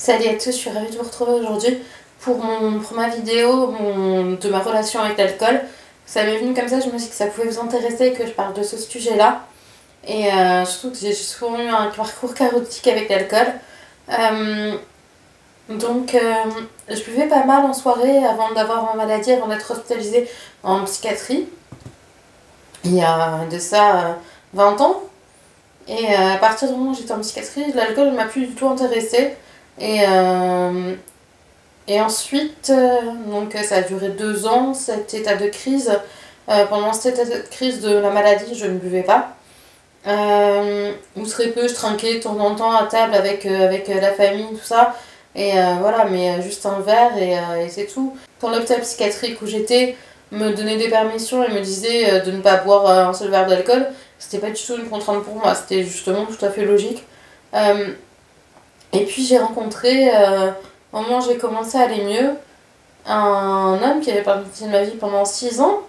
Salut à tous, je suis ravie de vous retrouver aujourd'hui pour ma vidéo de ma relation avec l'alcool. Ça m'est venu comme ça, je me suis dit que ça pouvait vous intéresser et que je parle de ce sujet-là. Et surtout que j'ai souvent eu un parcours chaotique avec l'alcool. Euh, je buvais pas mal en soirée avant d'avoir ma maladie, avant d'être hospitalisée en psychiatrie. Il y a de ça 20 ans. Et à partir du moment où j'étais en psychiatrie, l'alcool ne m'a plus du tout intéressée. Et, euh, et ensuite, donc ça a duré 2 ans, cet état de crise. Pendant cet état de crise de la maladie, je ne buvais pas. Ou très peu, je trinquais de temps en temps à table avec la famille, tout ça. Et voilà, mais juste un verre et c'est tout. Quand l'hôpital psychiatrique où j'étais me donnait des permissions et me disait de ne pas boire un seul verre d'alcool, c'était pas du tout une contrainte pour moi, c'était justement tout à fait logique. Euh, et puis j'ai rencontré, au moment où j'ai commencé à aller mieux, un homme qui avait partie de ma vie pendant 6 ans.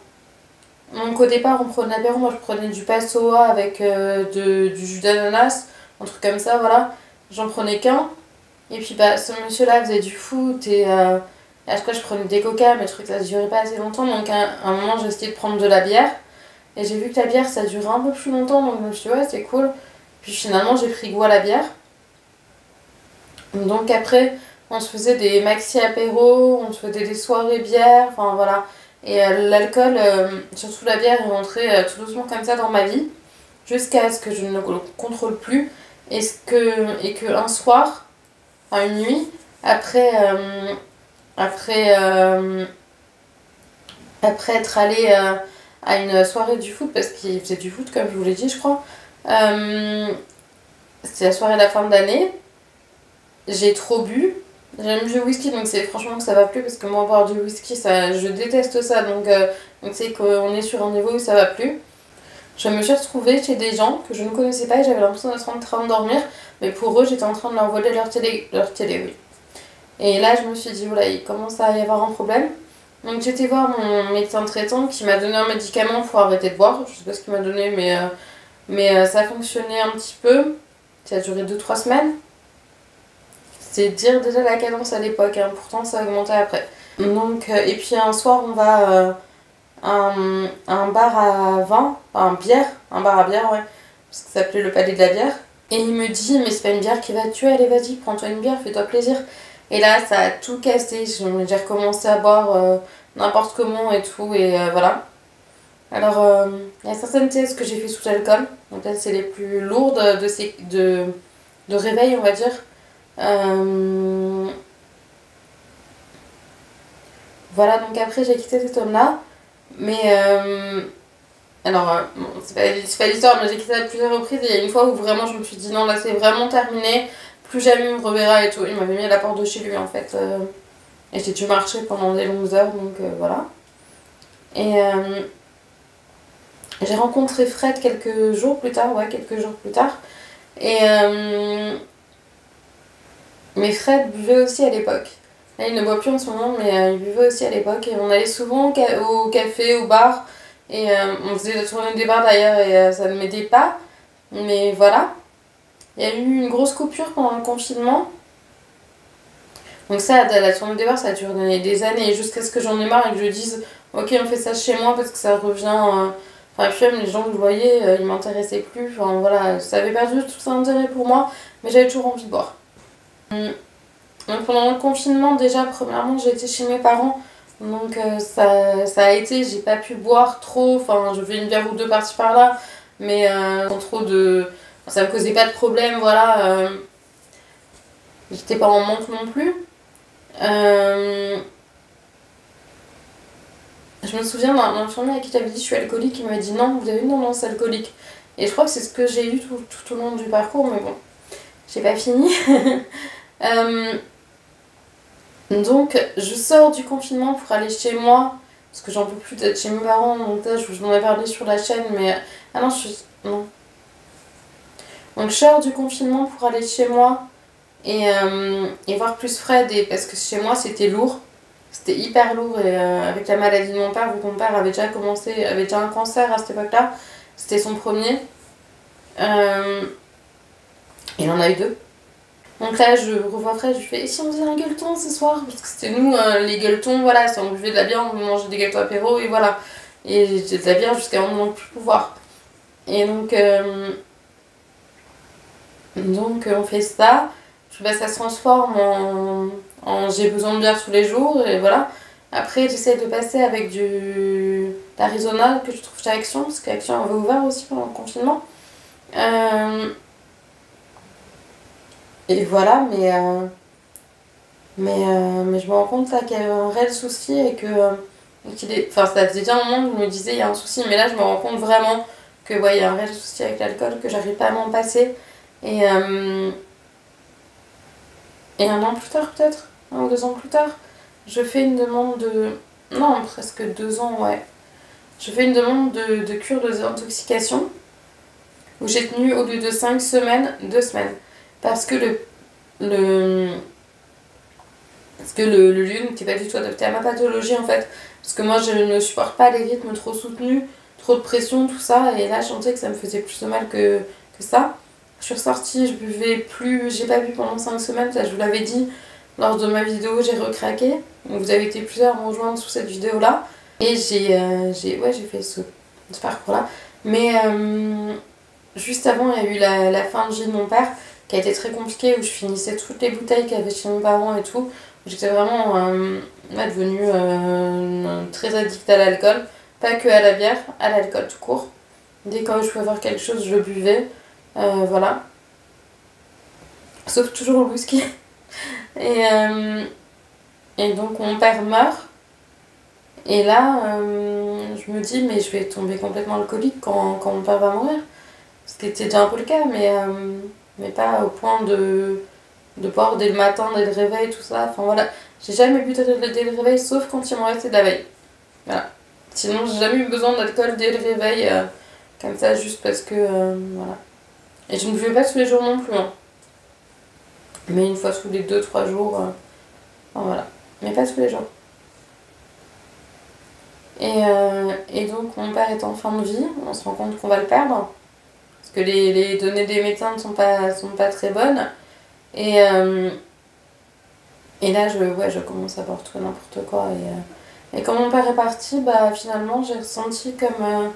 Donc au départ on prenait l'apéro, moi je prenais du passoa avec du jus d'ananas, un truc comme ça, voilà. J'en prenais qu'un. Et puis bah ce monsieur-là faisait du foot et à chaque fois je prenais des coca, mais je trouvais que ça ne durait pas assez longtemps. Donc à un moment j'ai essayé de prendre de la bière. Et j'ai vu que la bière ça durait un peu plus longtemps, donc je me suis dit ouais c'est cool. Puis finalement j'ai pris goût à la bière. Donc après, on se faisait des maxi apéros, on se faisait des soirées bière, enfin voilà. Et l'alcool, surtout la bière, est rentré tout doucement comme ça dans ma vie, jusqu'à ce que je ne le contrôle plus. Et que un soir, enfin une nuit, après, après, euh, après être allé à une soirée du foot, parce qu'il faisait du foot comme je vous l'ai dit, je crois, c'était la soirée de la fin d'année. J'ai trop bu. J'aime du whisky, donc c'est franchement que ça va plus parce que moi, boire du whisky, ça, je déteste ça. Donc c'est qu'on est sur un niveau où ça va plus. Je me suis retrouvée chez des gens que je ne connaissais pas et j'avais l'impression d'être en train de dormir. Mais pour eux, j'étais en train de leur voler leur télé, oui. Et là, je me suis dit, voilà, il commence à y avoir un problème. Donc j'étais voir mon médecin traitant qui m'a donné un médicament pour arrêter de boire. Je sais pas ce qu'il m'a donné, mais ça a fonctionné un petit peu. Ça a duré 2-3 semaines. C'est dire déjà la cadence à l'époque, hein. Pourtant ça a augmenté après. Donc, et puis un soir on va à un bar à vin, enfin bière, un bar à bière, ouais, parce que ça s'appelait le Palais de la Bière. Et il me dit, mais c'est pas une bière qui va te tuer, allez vas-y, prends-toi une bière, fais-toi plaisir. Et là ça a tout cassé, j'ai recommencé à boire n'importe comment et tout, et voilà. Alors, il y a certaines thèses que j'ai fait sous alcool, donc là c'est les plus lourdes de réveil, on va dire. Euh, Voilà, donc après j'ai quitté cet homme-là. Mais bon, c'est pas l'histoire, mais j'ai quitté à plusieurs reprises. Et il y a une fois où vraiment je me suis dit non, là c'est vraiment terminé, plus jamais il me reverra et tout. Il m'avait mis à la porte de chez lui en fait. Et j'ai dû marcher pendant des longues heures, donc voilà. Et j'ai rencontré Fred quelques jours plus tard, ouais, quelques jours plus tard. Et mais Fred buvait aussi à l'époque. Là, il ne boit plus en ce moment, mais il buvait aussi à l'époque. Et on allait souvent au café, au bar. Et on faisait la tournée des bars d'ailleurs, et ça ne m'aidait pas. Mais voilà. Il y a eu une grosse coupure pendant le confinement. Donc ça, la tournée des bars, ça a duré des années, jusqu'à ce que j'en ai marre et que je dise ok, on fait ça chez moi parce que ça revient. Enfin, puis même les gens que je voyais, ils m'intéressaient plus. Enfin voilà, ça avait perdu tout son intérêt pour moi, mais j'avais toujours envie de boire. Donc pendant le confinement, déjà, premièrement, j'étais chez mes parents. Donc ça a été, j'ai pas pu boire trop. Enfin, je fais une bière ou deux par-ci par-là. Mais sans trop de. Ça me causait pas de problème, voilà. J'étais pas en manque non plus. Euh, je me souviens d'un infirmier à qui j'avais dit je suis alcoolique. Il m'a dit non, vous avez une tendance alcoolique. Et je crois que c'est ce que j'ai eu tout au long du parcours. Mais bon, j'ai pas fini. Donc, je sors du confinement pour aller chez moi, parce que j'en peux plus d'être chez mes parents, donc là, je vous en ai parlé sur la chaîne, mais... Ah non, Non. Donc, je sors du confinement pour aller chez moi et voir plus Fred, et parce que chez moi, c'était lourd. C'était hyper lourd, et avec la maladie de mon père, vu que mon père avait déjà un cancer à cette époque-là, c'était son premier. Il en a eu deux. Donc là, je revois Fred, je lui fais, et si on faisait un gueuleton ce soir? Parce que c'était nous, les gueuletons, voilà, si on buvait de la bière, on mangeait des gâteaux apéro, et voilà. Et j'étais de la bière jusqu'à un moment de plus pouvoir. Et donc on fait ça. Puis, bah, ça se transforme en j'ai besoin de bière tous les jours, et voilà. Après, j'essaie de passer avec d'Arizona que je trouve chez Action, parce qu'Action avait ouvert aussi pendant le confinement. Et voilà, mais je me rends compte là qu'il y a un réel souci et que enfin, ça faisait déjà un moment que je me disais il y a un souci, mais là je me rends compte vraiment que ouais, il y a un réel souci avec l'alcool, que j'arrive pas à m'en passer. Et, euh, et un an plus tard, peut-être, 1 ou 2 ans plus tard, je fais une demande de. Non, presque 2 ans, ouais. Je fais une demande de cure de désintoxication où j'ai tenu au lieu de 5 semaines, 2 semaines. Parce que le, le lieu n'était pas du tout adapté à ma pathologie en fait. Parce que moi je ne supporte pas les rythmes trop soutenus, trop de pression, tout ça. Et là je sentais que ça me faisait plus de mal que ça. Je suis ressortie, je buvais plus, j'ai pas bu pendant 5 semaines, ça je vous l'avais dit lors de ma vidéo, j'ai recraqué. Donc vous avez été plusieurs à me rejoindre sous cette vidéo là. Et j'ai fait ce parcours là. Mais juste avant, il y a eu la fin de vie de mon père qui a été très compliquée où je finissais toutes les bouteilles qu'il y avait chez mes parents et tout. J'étais vraiment devenue très addict à l'alcool, pas que à la bière, à l'alcool tout court. Dès que je pouvais avoir quelque chose, je le buvais. Voilà. Sauf toujours le whisky. Et, euh, et donc mon père meurt. Et là, je me dis, mais je vais tomber complètement alcoolique quand mon père va mourir. Ce qui était déjà un peu le cas, mais pas au point de boire dès le matin, dès le réveil, tout ça. Enfin voilà, j'ai jamais bu dès le réveil, sauf quand il m'en restait de la veille. Voilà. Sinon, j'ai jamais eu besoin d'alcool dès le réveil, comme ça, juste parce que. Voilà. Et je ne buvais pas tous les jours non plus, hein. Mais une fois tous les 2, 3 jours. Enfin, voilà. Mais pas tous les jours. Et donc, mon père est en fin de vie, on se rend compte qu'on va le perdre. Parce que les données des médecins ne sont pas très bonnes. Et, et là, je commence à boire tout et n'importe quoi. Et quand mon père est parti, bah, finalement, j'ai ressenti comme.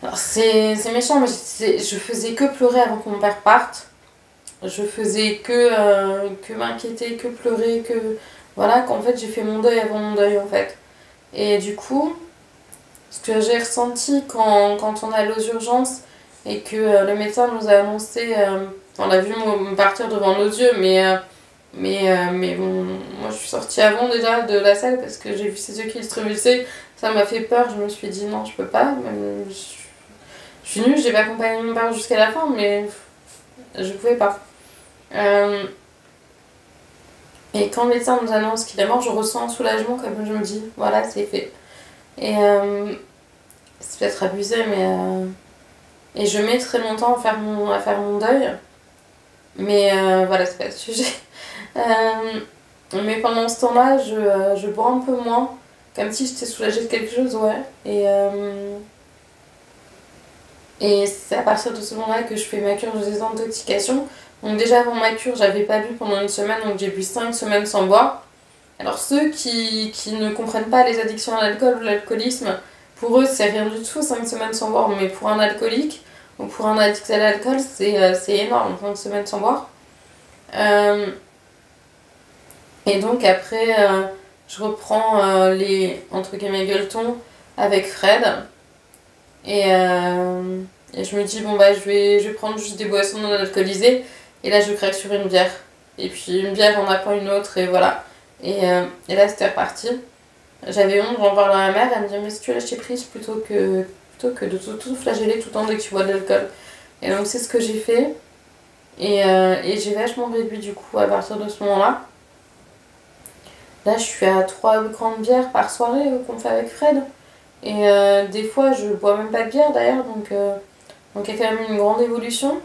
Alors, c'est méchant, mais je faisais que pleurer avant que mon père parte. Je faisais que m'inquiéter, que pleurer, que. Voilà, qu'en fait, j'ai fait mon deuil avant mon deuil, en fait. Et du coup, ce que j'ai ressenti quand on est allé aux urgences et que le médecin nous a annoncé. On l'a vu me partir devant nos yeux, mais bon, moi je suis sortie avant déjà de la salle parce que j'ai vu ses yeux qui se trébuchaient. Ça m'a fait peur, je me suis dit non, je peux pas. Même, je suis nulle, j'ai pas accompagné mon père jusqu'à la fin, mais je pouvais pas. Euh, et quand le médecin nous annonce qu'il est mort, je ressens un soulagement comme je me dis, voilà, c'est fait. Et c'est peut-être abusé, mais. Et je mets très longtemps à faire mon deuil. Mais voilà, c'est pas le sujet. Euh, mais pendant ce temps-là, je bois un peu moins. Comme si j'étais soulagée de quelque chose, ouais. Et c'est à partir de ce moment-là que je fais ma cure de désintoxication. Donc déjà avant ma cure, j'avais pas bu pendant 1 semaine, donc j'ai bu 5 semaines sans boire. Alors ceux qui ne comprennent pas les addictions à l'alcool ou l'alcoolisme, pour eux c'est rien du tout 5 semaines sans boire, mais pour un alcoolique ou pour un addict à l'alcool, c'est énorme, 5 semaines sans boire. Euh, et donc après, je reprends les entre guillemets gueuletons avec Fred. Et je me dis, bon bah je vais prendre juste des boissons non alcoolisées. Et là je craque sur une bière. Et puis une bière en apprend une autre et voilà. Et là c'était reparti. J'avais honte, j'en parle à ma mère, elle me dit mais si tu lâches prise plutôt que de tout flageller tout le temps dès que tu bois de l'alcool. Et donc c'est ce que j'ai fait. Et j'ai vachement réduit du coup à partir de ce moment-là. Là je suis à 3 grandes bières par soirée qu'on fait avec Fred. Et des fois je bois même pas de bière d'ailleurs, donc il y a quand même une grande évolution.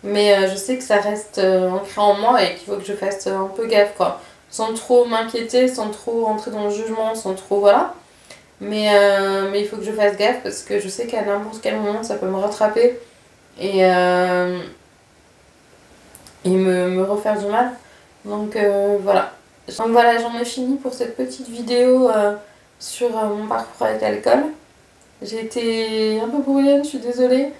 Mais je sais que ça reste ancré en moi et qu'il faut que je fasse un peu gaffe quoi. Sans trop m'inquiéter, sans trop rentrer dans le jugement, sans trop voilà. Mais il faut que je fasse gaffe parce que je sais qu'à n'importe quel moment ça peut me rattraper. Et, et me refaire du mal. Donc voilà. Donc voilà, j'en ai fini pour cette petite vidéo sur mon parcours avec l'alcool. J'ai été un peu bruyante, je suis désolée.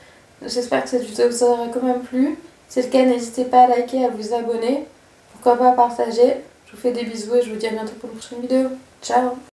J'espère que cette vidéo vous aura quand même plu. Si c'est le cas, n'hésitez pas à liker, à vous abonner. Pourquoi pas partager. Je vous fais des bisous et je vous dis à bientôt pour une prochaine vidéo. Ciao!